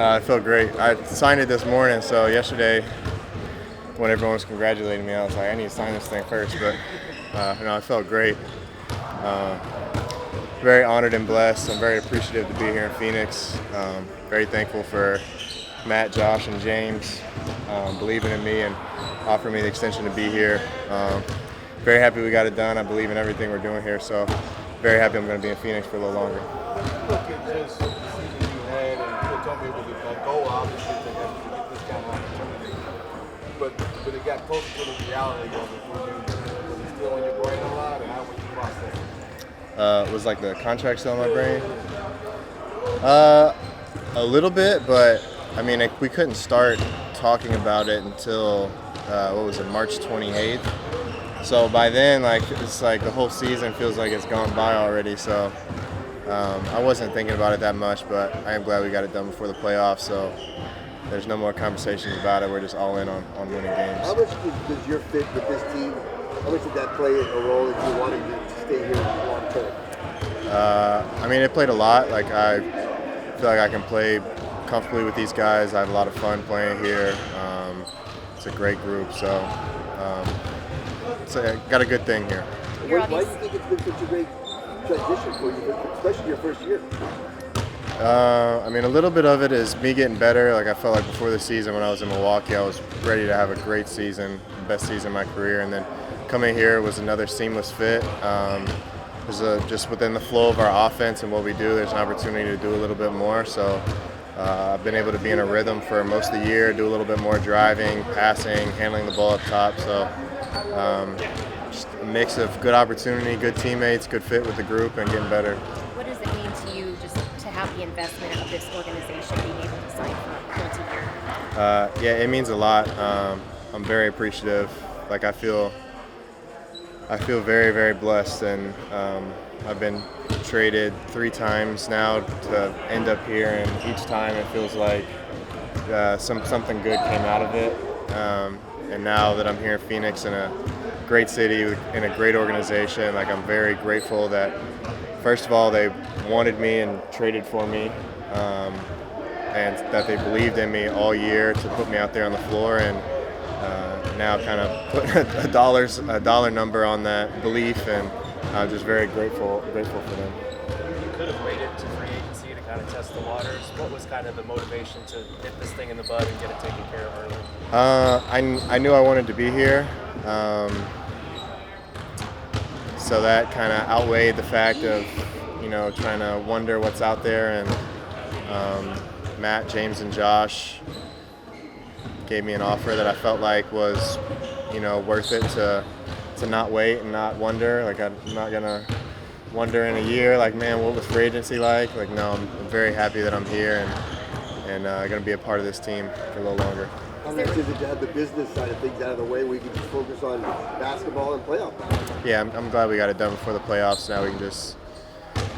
I felt great. I signed it this morning, so yesterday when everyone was congratulating me, I was like, I need to sign this thing first. But I felt great. Uh, Very honored and blessed. I'm very appreciative to be here in Phoenix. Very thankful for Matt, Josh, and James believing in me and offering me the extension to be here. Very happy we got it done. I believe in everything we're doing here, so very happy I'm going to be in Phoenix for a little longer. Look at just the season you had, and you told me it was a goal, obviously, to get this kind of opportunity. But it got closer to the reality of it. Was it still in your brain a lot, and how would you process it? Was like the contract still in my brain? A little bit, but I mean, we couldn't start talking about it until March 28th. So by then, it's like the whole season feels like it's gone by already. So I wasn't thinking about it that much, but I am glad we got it done before the playoffs. So there's no more conversations about it. We're just all in on winning games. How much does your fit with this team? How much did that play a role in you wanting to stay here long term? I mean, it played a lot. Like, I feel like I can play comfortably with these guys. I have a lot of fun playing here. It's a great group, so got a good thing here. Why do you think it's been such a great transition for you, especially your first year? I mean, a little bit of it is me getting better. Like, I felt like before the season when I was in Milwaukee, I was ready to have a great season, best season of my career, and then coming here was another seamless fit. Just within the flow of our offense and what we do, there's an opportunity to do a little bit more. So I've been able to be in a rhythm for most of the year, do a little bit more driving, passing, handling the ball up top. So just a mix of good opportunity, good teammates, good fit with the group, and getting better. What does it mean to you just to have the investment of this organization being able to sign for multi-year? Yeah, it means a lot. I'm very appreciative. Like, I feel very, very blessed, and I've been traded 3 times now to end up here, and each time it feels like something good came out of it. And now that I'm here in Phoenix, in a great city, in a great organization, like, I'm very grateful that, first of all, they wanted me and traded for me, and that they believed in me all year to put me out there on the floor, and now kind of put a dollar number on that belief, and I'm just very grateful for them. You could have waited to free agency to kind of test the waters. What was kind of the motivation to nip this thing in the bud and get it taken care of early? I knew I wanted to be here, so that kind of outweighed the fact of trying to wonder what's out there, and Matt, James, and Josh gave me an offer that I felt like was, worth it to not wait and not wonder. Like, I'm not gonna wonder in a year, like, man, what was free agency like? Like, no, I'm very happy that I'm here and gonna be a part of this team for a little longer. How nice is it to have the business side of things out of the way where you can just focus on basketball and playoff? Yeah, I'm glad we got it done before the playoffs. Now we can just,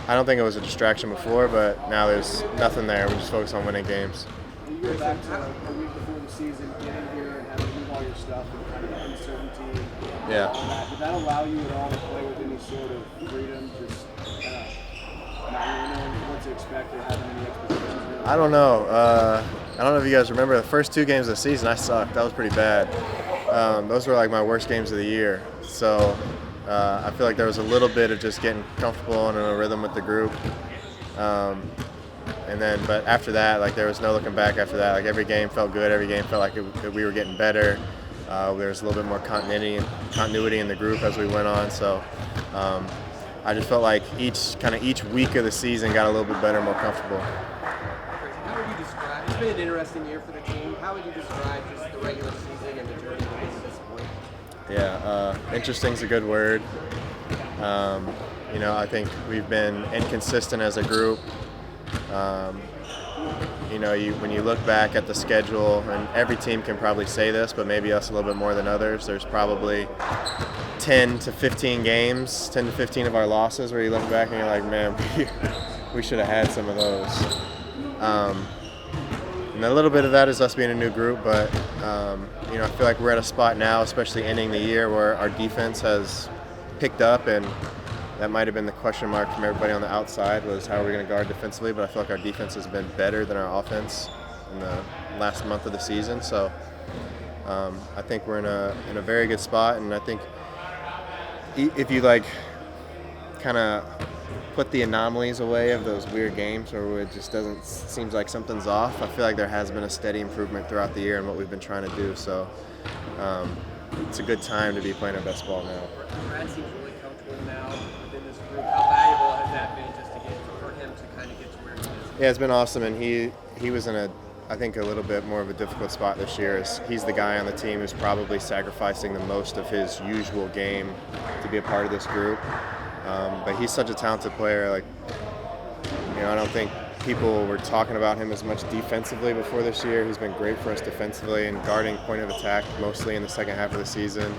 I don't think it was a distraction before, but now there's nothing there. We just focus on winning games. You go back to a week before the season, getting here and having to move all your stuff and kind of the uncertainty. Yeah. Did that allow you at all to play with any sort of freedom, just kind of not really knowing what to expect or having any expectations? I don't know. I don't know if you guys remember the first 2 games of the season. I sucked. That was pretty bad. Those were like my worst games of the year. So I feel like there was a little bit of just getting comfortable and in a rhythm with the group. But after that, like, there was no looking back after that. Like, every game felt good. Every game felt like we were getting better. There was a little bit more continuity in the group as we went on. So I just felt like each week of the season got a little bit better, more comfortable. How would you describe? It's been an interesting year for the team. How would you describe just the regular season and the journey to this point? Yeah, interesting's a good word. I think we've been inconsistent as a group. When you look back at the schedule, and every team can probably say this, but maybe us a little bit more than others, there's probably 10 to 15 games, 10 to 15 of our losses where you look back and you're like, man, we should have had some of those. And a little bit of that is us being a new group, but I feel like we're at a spot now, especially ending the year, where our defense has picked up, and that might have been the question mark from everybody on the outside, was how are we going to guard defensively, but I feel like our defense has been better than our offense in the last month of the season. So I think we're in a very good spot, and I think if you like kind of put the anomalies away of those weird games where it just seems like something's off, I feel like there has been a steady improvement throughout the year in what we've been trying to do. So it's a good time to be playing our best ball now. Brad seems really comfortable now within this group. How valuable has that been just to get for him to kind of get to where he is? Yeah, it's been awesome, and he was in I think a little bit more of a difficult spot this year. He's the guy on the team who's probably sacrificing the most of his usual game to be a part of this group. But he's such a talented player. Like, I don't think people were talking about him as much defensively before this year. He's been great for us defensively and guarding point of attack mostly in the second half of the season.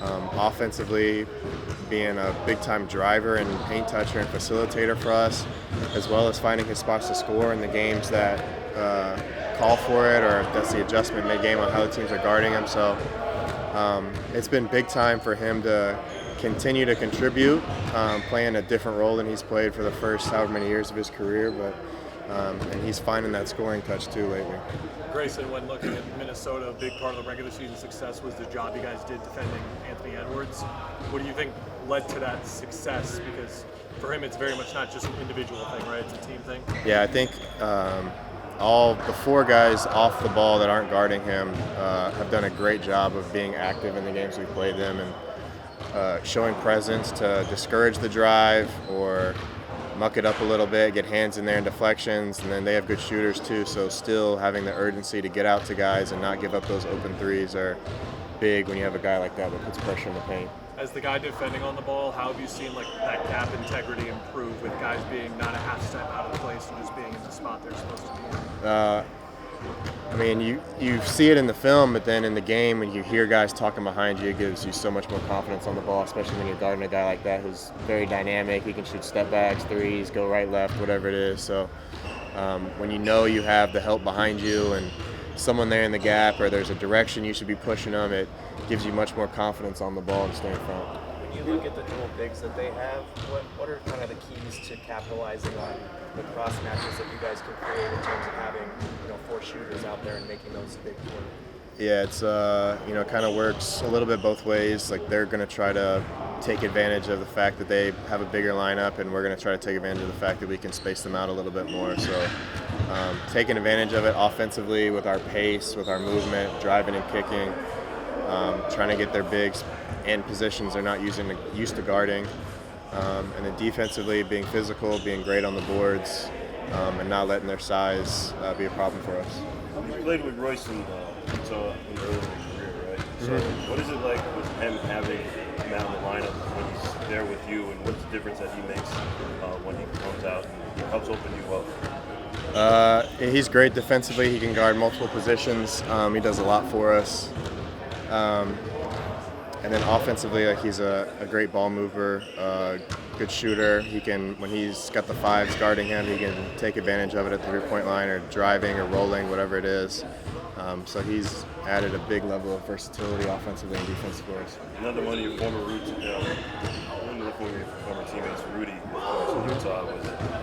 Offensively, being a big-time driver and paint toucher and facilitator for us, as well as finding his spots to score in the games that call for it, or if that's the adjustment mid-game on how the teams are guarding him. So it's been big time for him to continue to contribute, playing a different role than he's played for the first however many years of his career, but and he's finding that scoring touch too lately. Grayson, when looking at Minnesota, a big part of the regular season success was the job you guys did defending Anthony Edwards. What do you think led to that success? Because for him, it's very much not just an individual thing, right? It's a team thing. Yeah, I think all the four guys off the ball that aren't guarding him have done a great job of being active in the games we've played them and showing presence to discourage the drive or muck it up a little bit, get hands in there and deflections, and then they have good shooters too, so still having the urgency to get out to guys and not give up those open threes are big when you have a guy like that puts pressure in the paint. As the guy defending on the ball, how have you seen that gap integrity improve with guys being not a half step out of place and just being in the spot they're supposed to be? I mean, you see it in the film, but then in the game, when you hear guys talking behind you, it gives you so much more confidence on the ball, especially when you're guarding a guy like that who's very dynamic. He can shoot step backs, threes, go right, left, whatever it is. So when you know you have the help behind you and someone there in the gap, or there's a direction you should be pushing them, it gives you much more confidence on the ball to stay in front. When you look at the dual bigs that they have, what are kind of the keys to capitalizing on the cross matches that you guys can create in terms of having four shooters out there and making those big work? Yeah, it's kind of works a little bit both ways. Like, they're going to try to take advantage of the fact that they have a bigger lineup, and we're going to try to take advantage of the fact that we can space them out a little bit more. So taking advantage of it offensively with our pace, with our movement, driving and kicking, trying to get their bigs in positions they're not used to guarding, and then defensively being physical, being great on the boards, and not letting their size be a problem for us. You played with Royce in the early career, right? So what is it like with him having him out in the lineup when he's there with you, and what's the difference that he makes when he comes out and helps open you up? He's great defensively. He can guard multiple positions. He does a lot for us. And then offensively, he's a great ball mover, good shooter. He can, when he's got the fives guarding him, he can take advantage of it at the three-point line or driving or rolling, whatever it is. So he's added a big level of versatility offensively and defensively for us. Another one of your former teammates, Rudy, of course, in Utah,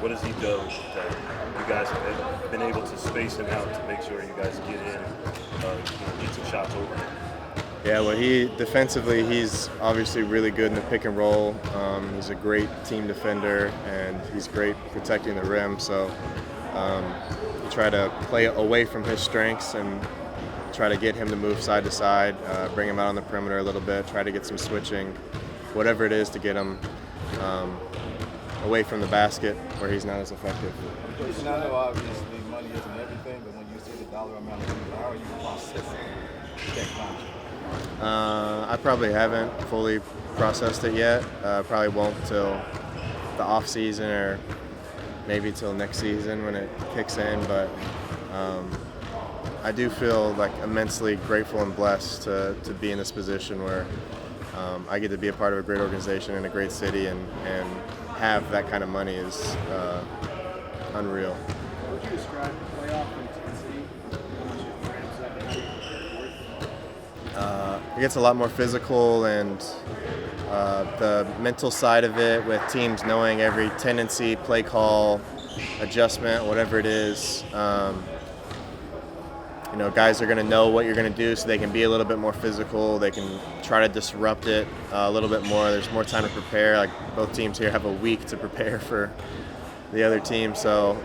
what does he do that you guys have been able to space him out to make sure you guys get in and get some shots over him? Yeah, well, defensively, he's obviously really good in the pick and roll. He's a great team defender, and he's great protecting the rim. So you try to play away from his strengths and try to get him to move side to side, bring him out on the perimeter a little bit, try to get some switching, whatever it is to get him away from the basket where he's not as effective. I know obviously money isn't everything, but when you see the dollar amount of money, how are you processing that contract? I probably haven't fully processed it yet. Probably won't till the off season or maybe till next season when it kicks in. But I do feel like immensely grateful and blessed to be in this position where I get to be a part of a great organization in a great city and have that kind of money is unreal. How would you describe playoff intensity? How much it ramps up and how you prepare for it? It gets a lot more physical, and the mental side of it with teams knowing every tendency, play call, adjustment, whatever it is. guys are going to know what you're going to do, so they can be a little bit more physical. They can try to disrupt it a little bit more. There's more time to prepare. Like, both teams here have a week to prepare for the other team, so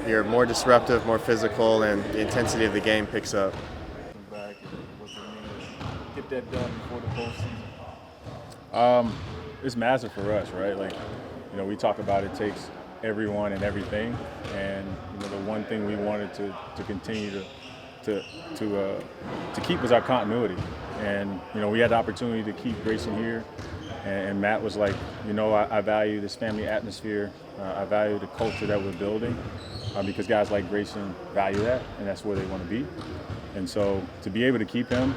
you're more disruptive, more physical, and the intensity of the game picks up. Back and what's it mean to get that done before the postseason? It's massive for us, right? Like, we talk about it takes everyone and everything, and the one thing we wanted to continue to keep was our continuity. And we had the opportunity to keep Grayson here, and Matt was like, I value this family atmosphere. I value the culture that we're building, because guys like Grayson value that, and that's where they want to be. And so to be able to keep him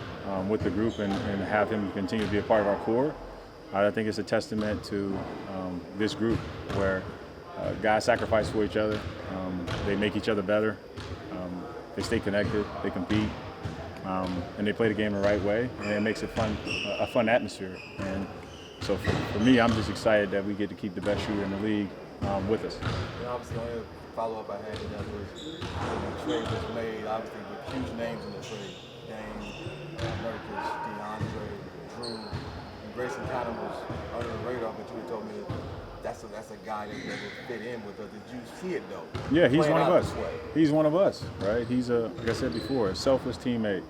with the group and have him continue to be a part of our core, I think it's a testament to this group where guys sacrifice for each other. They make each other better. They stay connected. They compete, and they play the game the right way. And it makes it a fun atmosphere. And so for me, I'm just excited that we get to keep the best shooter in the league with us. Obviously, the only follow-up I had to that was the trade was made, obviously, with huge names in the trade. Dame, Nurkic, DeAndre, Drew, and Grayson kind of was under the radar, but you had told me that that's a guy that would fit in with us. Did you see it, though? Yeah, he's Playing one of out us. this way? He's one of us, right? He's like I said before, a selfless teammate.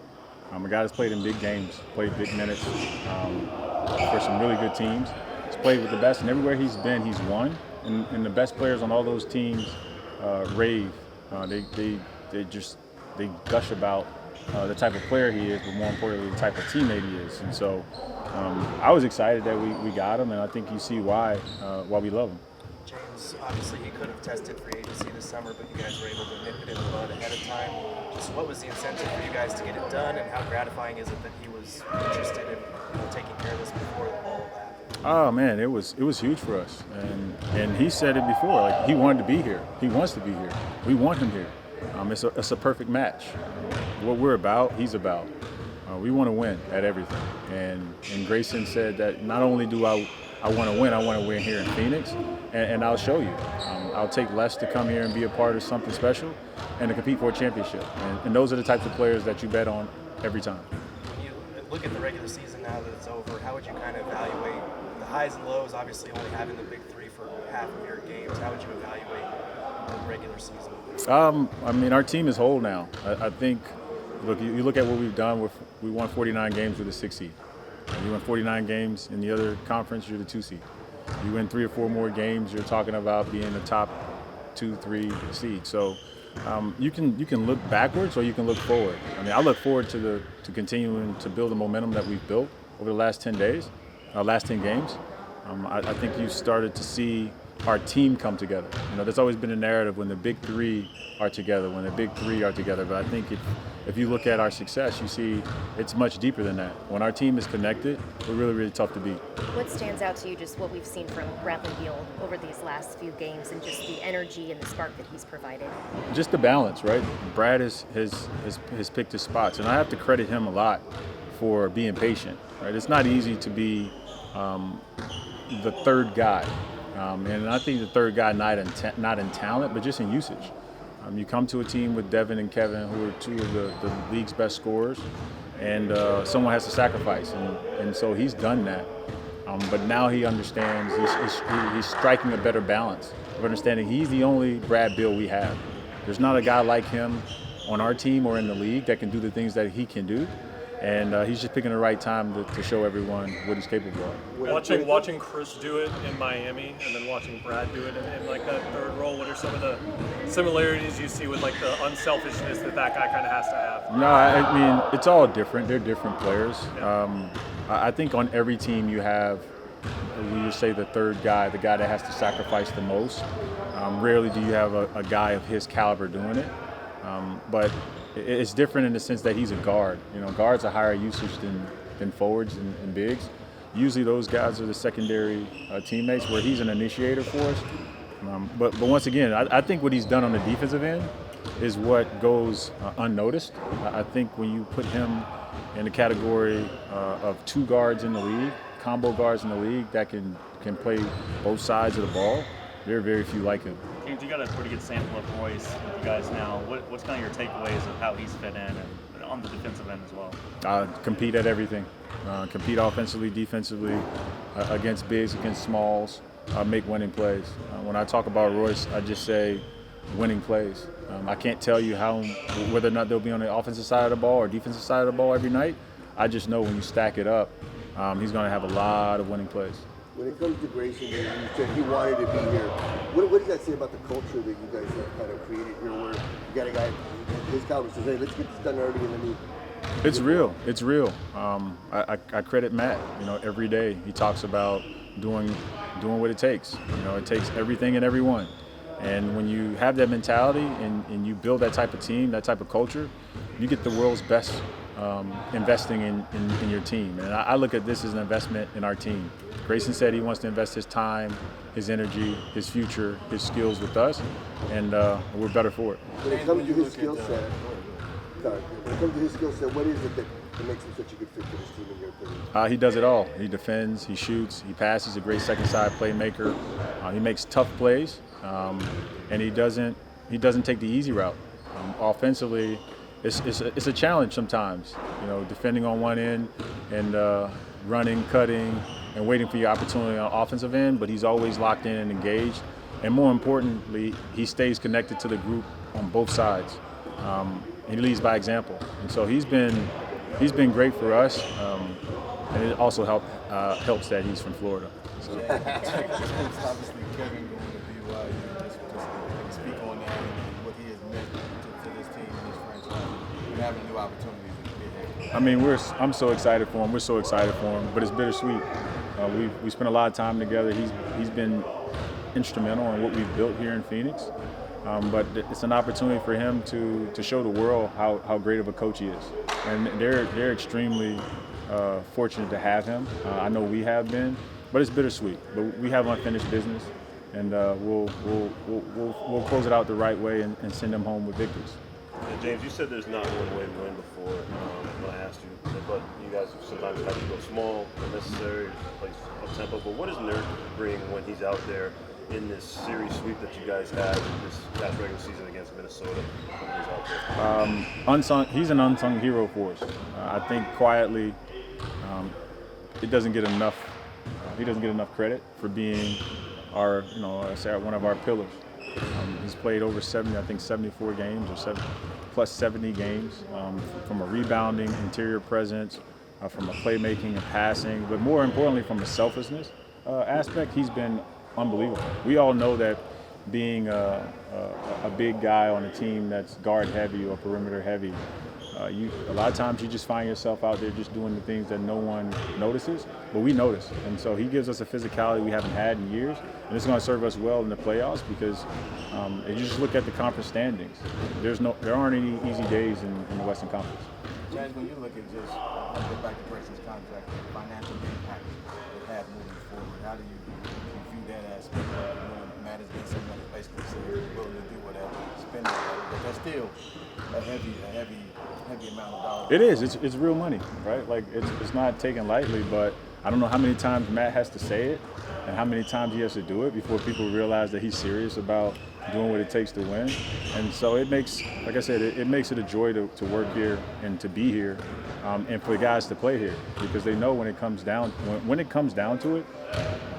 A guy that's played in big games, played big minutes for some really good teams. He's played with the best, and everywhere he's been, he's won. And the best players on all those teams rave. They gush about the type of player he is, but more importantly, the type of teammate he is. And so I was excited that we got him, and I think you see why we love him. James, obviously he could have tested free agency this summer, but you guys were able to nip it in the bud ahead of time. Just what was the incentive for you guys to get it done, and how gratifying is it that he was interested in taking care of this before all of that? Oh man, it was huge for us, and he said it before. Like, he wanted to be here. He wants to be here. We want him here. It's a perfect match. What we're about, he's about. We want to win at everything. And Grayson said that not only do I want to win, I want to win here in Phoenix, and I'll show you. I'll take less to come here and be a part of something special and to compete for a championship. And those are the types of players that you bet on every time. When you look at the regular season now that it's over, how would you kind of evaluate the highs and lows, obviously only having the big three for half of your games? How would you evaluate the regular season? Our team is whole now. I think, look, you look at what we've done. We won 49 games with a 6 seed. You win 49 games in the other conference, you're the 2 seed. You win 3 or 4 more games, you're talking about being the top 2, 3 seed. So you can look backwards or you can look forward. I look forward to continuing to build the momentum that we've built over the last 10 games. I think you started to see our team come together. There's always been a narrative when the big three are together, But I think if you look at our success, you see it's much deeper than that. When our team is connected, we're really, really tough to beat. What stands out to you, just what we've seen from Bradley Beal over these last few games, and just the energy and the spark that he's provided? Just the balance, right? Brad has picked his spots, and I have to credit him a lot for being patient, right? It's not easy to be the third guy. And I think the third guy not in talent, but just in usage. You come to a team with Devin and Kevin, who are 2 of the league's best scorers, and someone has to sacrifice, and so he's done that. But now he understands, he's striking a better balance of understanding he's the only Brad Beal we have. There's not a guy like him on our team or in the league that can do the things that he can do. And he's just picking the right time to show everyone what he's capable of. Watching Chris do it in Miami and then watching Brad do it in like that third role, what are some of the similarities you see with like the unselfishness that guy kind of has to have? No, it's all different. They're different players. I think on every team you have, you say the third guy, the guy that has to sacrifice the most. Rarely do you have a guy of his caliber doing it. But it's different in the sense that he's a guard. Guards are higher usage than forwards and bigs. Usually those guys are the secondary teammates where he's an initiator for us. But once again, I think what he's done on the defensive end is what goes unnoticed. I think when you put him in the category of 2 guards in the league, combo guards in the league that can play both sides of the ball, There are very few like him. James, you got a pretty good sample of Royce with you guys now. What's kind of your takeaways of how he's fit in and on the defensive end as well? Compete at everything. Compete offensively, defensively, against bigs, against smalls, make winning plays. When I talk about Royce, I just say winning plays. I can't tell you whether or not they'll be on the offensive side of the ball or defensive side of the ball every night. I just know when you stack it up, he's going to have a lot of winning plays. When it comes to Grayson, you said he wanted to be here. What does that say about the culture that you guys have kind of created here, where you got a guy, his comment says, hey, let's get this done early in the new. It's real. It's real. I credit Matt. Every day he talks about doing what it takes. It takes everything and everyone. And when you have that mentality and you build that type of team, that type of culture, you get the world's best investing in your team. And I look at this as an investment in our team. Grayson said he wants to invest his time, his energy, his future, his skills with us, and we're better for it. When it comes to his skill set, what is it that makes him such a good fit for this team in your opinion? He does it all. He defends, he shoots, he passes, a great second side playmaker. He makes tough plays, and he doesn't take the easy route. Offensively, it's a challenge sometimes. Defending on one end and running, cutting, and waiting for your opportunity on offensive end, but he's always locked in and engaged. And more importantly, he stays connected to the group on both sides. He leads by example. And so he's been great for us, and it also helps that he's from Florida. So. Obviously, Kevin going to BYU, just speak on that and what he has meant to this team and this franchise, and having new opportunities to be here. I mean, I'm so excited for him. We're so excited for him, but it's bittersweet. We spent a lot of time together. He's been instrumental in what we've built here in Phoenix. But it's an opportunity for him to show the world how great of a coach he is. And they're extremely fortunate to have him. I know we have been, but it's bittersweet. But we have unfinished business, and we'll close it out the right way and send them home with victories. Yeah, James, you said there's not one way to win before when I asked you, but you guys sometimes have to go small, unnecessary, play up-tempo. But what does Nurk bring when he's out there in this series sweep that you guys had in this last regular season against Minnesota when he's out there? He's an unsung hero for us. I think quietly, it doesn't get enough. He doesn't get enough credit for being one of our pillars. He's played over 74 games or plus 70 games from a rebounding, interior presence, from a playmaking and passing, but more importantly from a selflessness aspect. He's been unbelievable. We all know that being a big guy on a team that's guard heavy or perimeter heavy, a lot of times you just find yourself out there just doing the things that no one notices, but we notice. And so he gives us a physicality we haven't had in years, and it's going to serve us well in the playoffs because if you just look at the conference standings, there aren't any easy days in the Western Conference. James, when you look at just, I'll go back to Grayson's contract, the financial impact it had moving forward, how do you view that aspect of when Matt has been someone that basically said he's willing to do whatever, spend whatever, but that's still a heavy amount of dollars. It is. It's real money, right? Like it's not taken lightly, but I don't know how many times Matt has to say it and how many times he has to do it before people realize that he's serious about doing what it takes to win. And so it makes, like I said, it makes it a joy to work here and to be here, and for the guys to play here because they know when it comes down to it,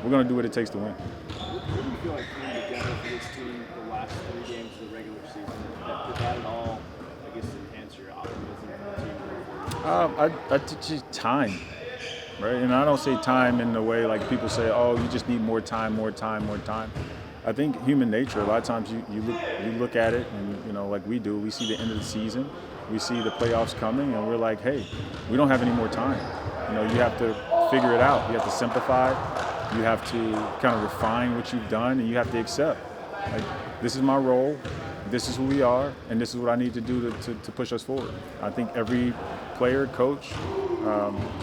we're going to do what it takes to win. What do you feel like came together for this team the last 3 games of the regular season? Did that at all, I guess, enhance your optimism for the team? I just time, right? And I don't say time in the way like people say, oh, you just need more time. I think human nature, a lot of times you look at it and, like we do, we see the end of the season, we see the playoffs coming, and we're like, hey, we don't have any more time. You have to figure it out. You have to simplify. You have to kind of refine what you've done, and you have to accept. Like, this is my role, this is who we are, and this is what I need to do to push us forward. I think every player, coach,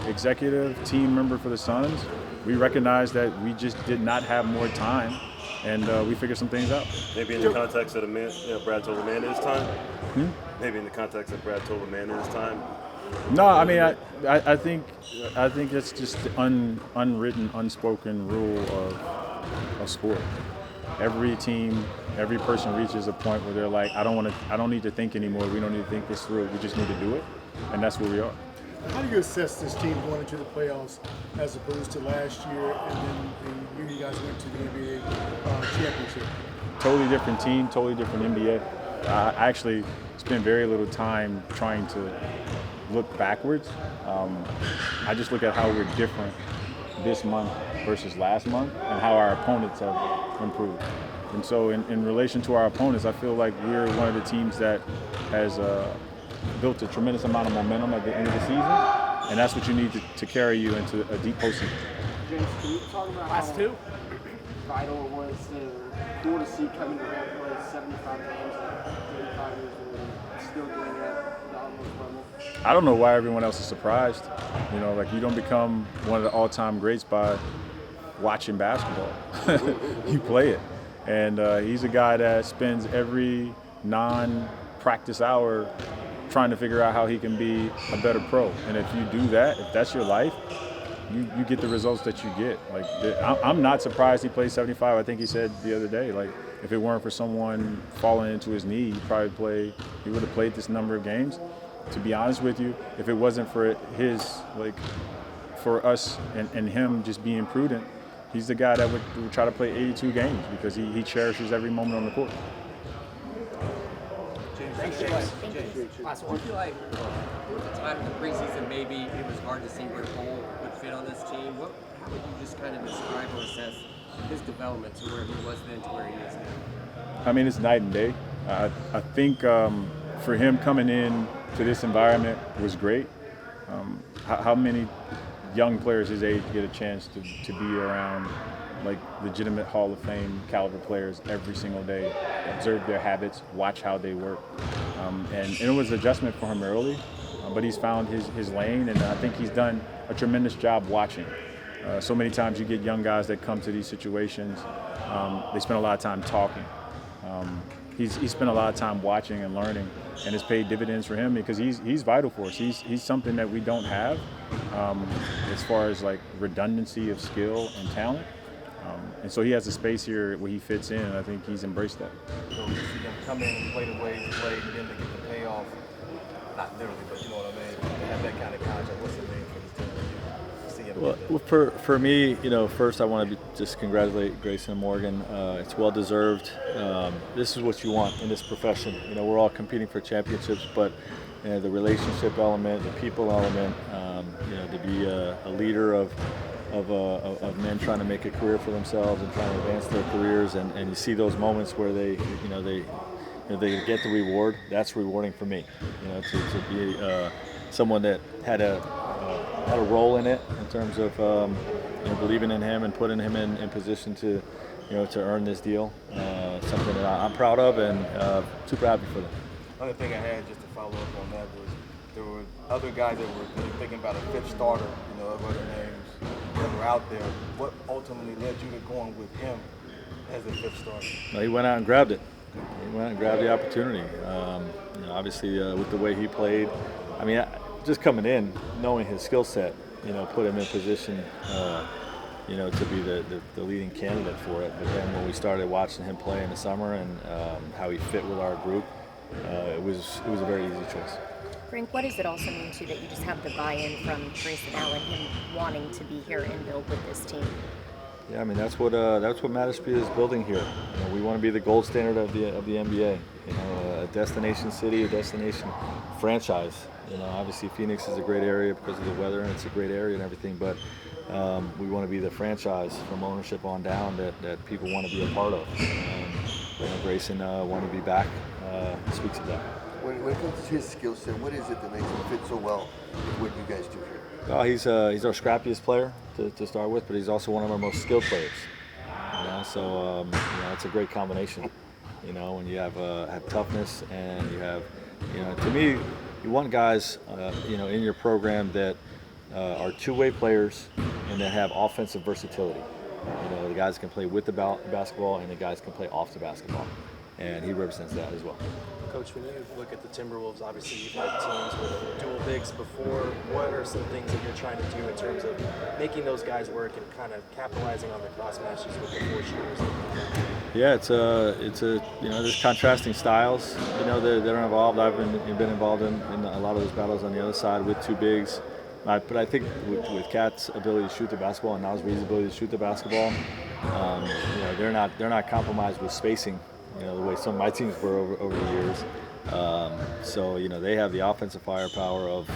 executive, team member for the Suns, we recognize that we just did not have more time, and we figured some things out. Maybe in the context of Brad told Amanda his time? Maybe in the context of Brad told Amanda his time? No, I mean, I think it's just the unwritten, unspoken rule of sport. every team, every person reaches a point where they're like, I don't need to think anymore. We don't need to think this through. We just need to do it, and that's where we are. How do you assess this team going into the playoffs as opposed to last year and then the year you guys went to the NBA championship? Totally different team, totally different NBA. I actually spend very little time trying to look backwards. I just look at how we're different this month versus last month and how our opponents have improved. And so in relation to our opponents, I feel like we're one of the teams that has built a tremendous amount of momentum at the end of the season, and that's what you need to carry you into a deep postseason. James, can you talk about Last two? vital it was cool to see Kevin Durant play 75 games at 35 years old and still doing that at the almost level? I don't know why everyone else is surprised. You know, like, you don't become one of the all-time greats by watching basketball. You play it. And he's a guy that spends every non-practice hour trying to figure out how he can be a better pro. And if you do that, if that's your life, you get the results that you get. Like, I'm not surprised he plays 75. I think he said the other day, like, if it weren't for someone falling into his knee, he would have played this number of games. To be honest with you, if it wasn't for for us and him just being prudent, he's the guy that would try to play 82 games because he cherishes every moment on the court. Thanks, James. Last one. I feel like at the time of the preseason, maybe it was hard to see where Cole would fit on this team. How would you just kind of describe or assess his development to where he was then to where he is now? I mean, it's night and day. I think for him coming in to this environment was great. How many young players his age get a chance to be around like legitimate Hall of Fame caliber players every single day, observe their habits, watch how they work. And it was an adjustment for him early, but he's found his lane, and I think he's done a tremendous job watching. So many times you get young guys that come to these situations, they spend a lot of time talking. He's spent a lot of time watching and learning, and it's paid dividends for him because he's vital for us. He's something that we don't have as far as like redundancy of skill and talent. And so he has a space here where he fits in, and I think he's embraced that. So to see him come in and play the way he played, and then to get the payoff, not literally, but you know what I mean, to have that kind of contract, what's it mean for this team to see him? Well, for me, first I want to just congratulate Grayson and Morgan. It's well deserved. This is what you want in this profession. We're all competing for championships, but the relationship element, the people element, to be a leader of men trying to make a career for themselves and trying to advance their careers, and you see those moments where they get the reward. That's rewarding for me. To be someone that had a role in it in terms of believing in him and putting him in position to earn this deal. Something that I'm proud of and super happy for them. Another thing I had just to follow up on that was there were other guys that were thinking about a fifth starter, of other names that were out there. What ultimately led you to going with him as a fifth starter? No, he went out and grabbed it. He went out and grabbed the opportunity. Obviously, with the way he played, just coming in, knowing his skill set, put him in position, to be the leading candidate for it. But then when we started watching him play in the summer and how he fit with our group, it was a very easy choice. Frank, what does it also mean to that you just have the buy-in from Grayson Allen, him wanting to be here and build with this team? Yeah, that's what Mattersby is building here. We want to be the gold standard of the NBA. A destination city, a destination franchise. Obviously Phoenix is a great area because of the weather, and it's a great area and everything. But we want to be the franchise from ownership on down that people want to be a part of. And Grayson want to be back. Speaks of that. When it comes to his skill set, what is it that makes him fit so well with what you guys do here? Oh, he's our scrappiest player to start with, but he's also one of our most skilled players. So it's a great combination. When you have toughness and you have, to me, you want guys, in your program that are two-way players and that have offensive versatility. The guys can play with the basketball and the guys can play off the basketball. and he represents that as well. Coach, when you look at the Timberwolves, obviously you've had teams with dual bigs before. What are some things that you're trying to do in terms of making those guys work and kind of capitalizing on the cross matches with the 4 shooters? Yeah, it's a there's contrasting styles that are involved. I've been involved in a lot of those battles on the other side with 2 bigs. But I think with Cat's ability to shoot the basketball and Nasri's ability to shoot the basketball, they're not compromised with spacing, the way some of my teams were over the years. So they have the offensive firepower of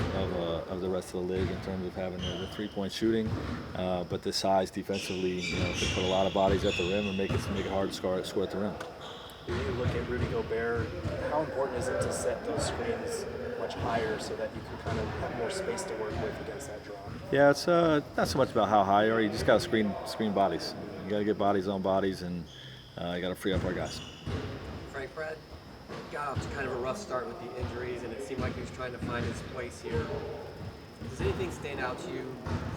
the rest of the league in terms of having the 3-point shooting, but the size defensively, to put a lot of bodies at the rim and make it hard to score at the rim. When you look at Rudy Gobert, how important is it to set those screens much higher so that you can kind of have more space to work with against that draw? Yeah, it's not so much about how high you are. You just got to screen bodies. You got to get bodies on bodies, and you got to free up our guys. Frank, Brad got off to kind of a rough start with the injuries, and it seemed like he was trying to find his place here. Does anything stand out to you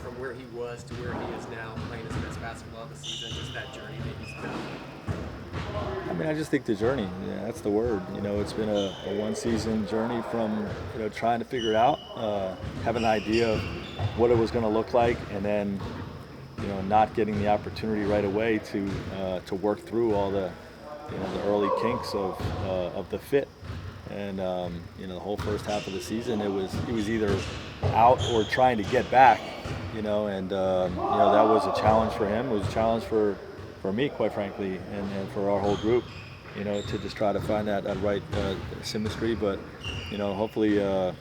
from where he was to where he is now, playing his best basketball of the season, just that journey that he's been on? I mean, I just think the journey, that's the word. It's been a one-season journey from, trying to figure it out, have an idea of what it was going to look like, and then, not getting the opportunity right away to work through all the early kinks of the fit. And, the whole first half of the season, he was either out or trying to get back, and, that was a challenge for him. It was a challenge for me, quite frankly, and for our whole group, to just try to find that right symmetry. But, hopefully, we're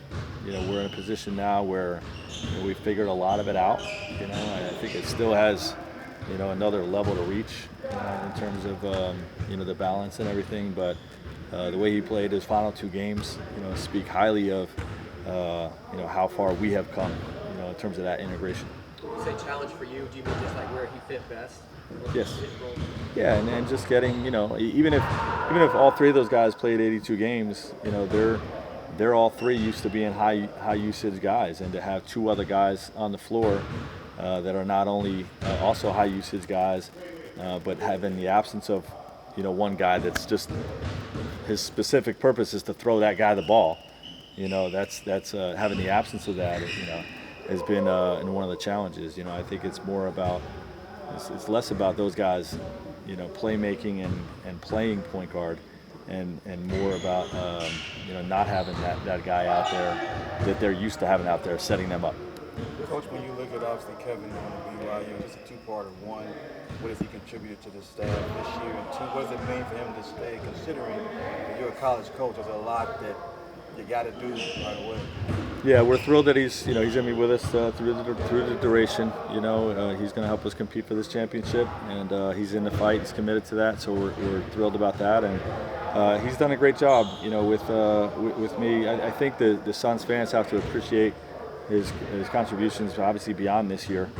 in a position now where we've figured a lot of it out. I think it still has, another level to reach in terms of, the balance and everything. But the way he played his final 2 games, speak highly of, how far we have come, in terms of that integration. When you say challenge for you, do you mean just like where he fit best? Yes. Yeah, and just getting, even if all 3 of those guys played 82 games, they're all 3 used to being high usage guys, and to have 2 other guys on the floor that are not only also high usage guys, but having the absence of, one guy that's just his specific purpose is to throw that guy the ball. That's having the absence of that, has been one of the challenges. I think it's more about. It's less about those guys, playmaking and playing point guard, and more about not having that guy out there that they're used to having out there setting them up. Coach, when you look at obviously Kevin on BYU, it's a 2-parter. One, what has he contributed to the staff this year? And 2, what does it mean for him to stay, considering that you're a college coach? There's a lot that you got to do right away. Yeah, we're thrilled that he's going to be with us through the duration. He's going to help us compete for this championship, and he's in the fight. He's committed to that, so we're thrilled about that. And he's done a great job, with me. I think the Suns fans have to appreciate his contributions, obviously beyond this year.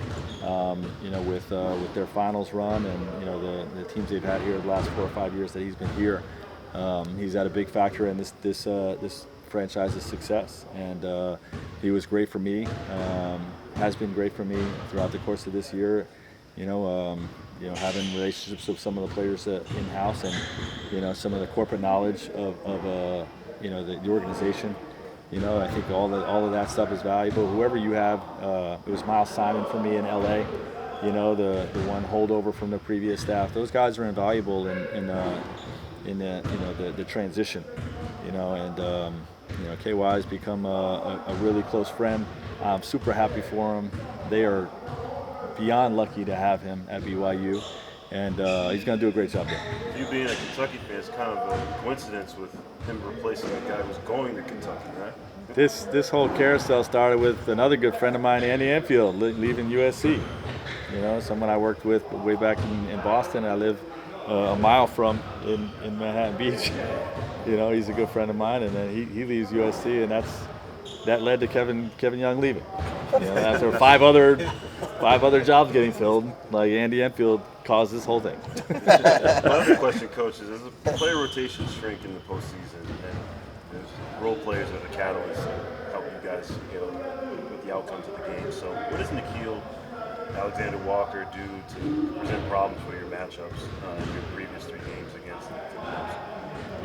With their finals run and the teams they've had here the last 4 or 5 years that he's been here. He's had a big factor in this franchise's success, and he was great for me. Has been great for me throughout the course of this year. Having relationships with some of the players in house, and some of the corporate knowledge of the organization. I think all of that stuff is valuable. Whoever you have, it was Miles Simon for me in LA. The one holdover from the previous staff. Those guys are invaluable in the transition. KY has become a really close friend. I'm super happy for him. They are beyond lucky to have him at BYU, and he's going to do a great job there. You being a Kentucky fan is kind of a coincidence with him replacing the guy who's going to Kentucky, right? This whole carousel started with another good friend of mine, Andy Enfield, leaving USC. Someone I worked with way back in Boston. I live a mile from in Manhattan Beach. He's a good friend of mine, and then he leaves USC, and that led to Kevin Young leaving. After 5 other jobs getting filled, like Andy Enfield caused this whole thing. My other question, Coach, is as the player rotation shrink in the postseason, and there's role players as a catalyst to help you guys, with the outcomes of the game. So, what does Nikhil Alexander Walker do to present problems for your matchups in your previous 3 games against the Timberwolves?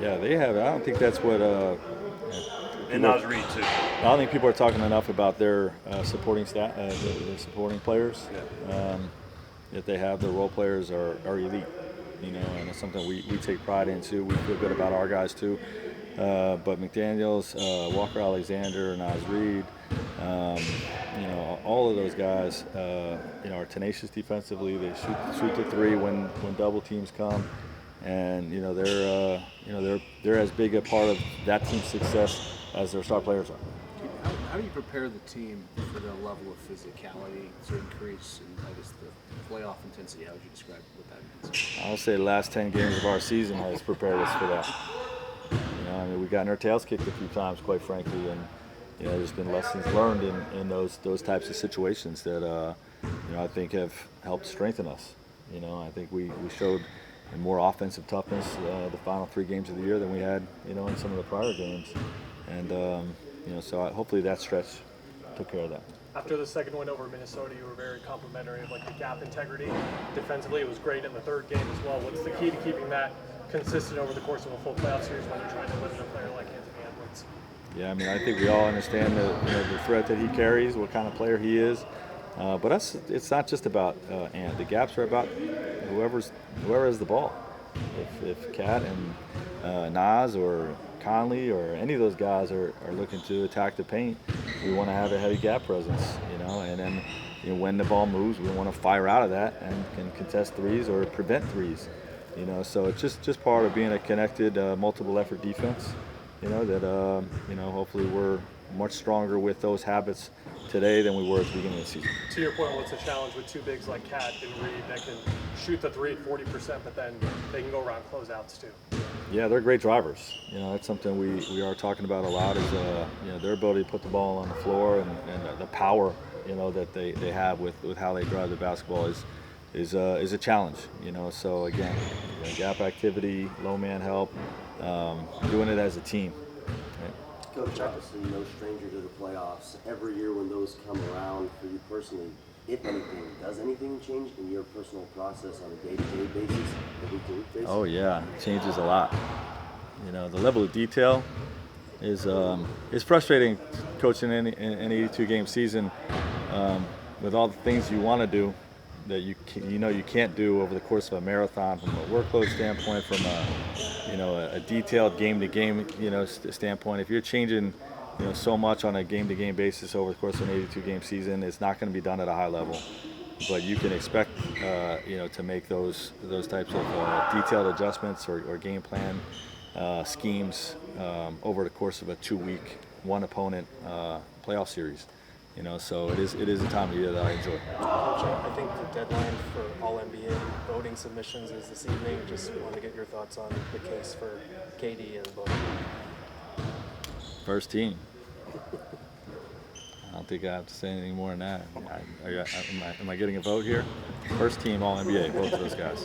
Yeah, they have. I don't think that's what. And Nas Reed too. I don't think people are talking enough about their supporting staff, the supporting players. That they have. Their role players are elite, you know, and it's something we take pride in too. We feel good about our guys too. But McDaniels, Walker Alexander, Nas Reed, you know, all of those guys, you know, are tenacious defensively. They shoot the three when double teams come, and you know they're as big a part of that team's success as their star players are. How do you prepare the team for the level of physicality to increase in, I guess, the playoff intensity? How would you describe what that means? I'll say the last 10 games of our season has prepared us for that. You know, I mean, we've gotten our tails kicked a few times, quite frankly, and you know, there's been lessons learned in those types of situations that you know, I think have helped strengthen us. You know, I think we showed more offensive toughness the final 3 games of the year than we had, you know, in some of the prior games, and you know, so hopefully that stretch took care of that. After the second win over Minnesota, you were very complimentary of like the gap integrity. Defensively, it was great in the third game as well. What's the key to keeping that consistent over the course of a full playoff series when you're trying to limit a player like Anthony Edwards? Yeah, I mean, I think we all understand the threat that he carries, what kind of player he is. But it's not just about Ant. The gaps are about whoever has the ball. If Cat and Nas or Conley or any of those guys are looking to attack the paint, we want to have a heavy gap presence, you know. And then, you know, when the ball moves, we want to fire out of that and can contest threes or prevent threes, you know. So it's just part of being a connected, multiple effort defense, you know. That you know, hopefully we're much stronger with those habits today than we were at the beginning of the season. To your point, what's the challenge with 2 bigs like Cat and Reed that can shoot the three at 40%, but then they can go around closeouts too? Yeah, they're great drivers. You know, that's something we are talking about a lot, is you know, their ability to put the ball on the floor and the power, you know, that they have with how they drive the basketball is a challenge. You know, so again, you know, gap activity, low man help, doing it as a team. Right? Coach, obviously no stranger to the playoffs. Every year when those come around for you personally, if anything, does anything change in your personal process on a day-to-day basis, a week-to-week basis? Oh yeah, it changes a lot. You know, the level of detail is frustrating coaching an 82-game season with all the things you want to do that you can't do over the course of a marathon, from a workload standpoint, from a detailed game-to-game standpoint. If you're changing so much on a game-to-game basis over the course of an 82-game season, it's not going to be done at a high level. But you can expect to make those types of detailed adjustments or game plan schemes over the course of a 2-week, one opponent playoff series. So it is a time of year that I enjoy. Coach, I think the deadline for all NBA voting submissions is this evening. Just want to get your thoughts on the case for KD and Book. First team. I don't think I have to say anything more than that. Am I getting a vote here? First team all NBA, both of those guys.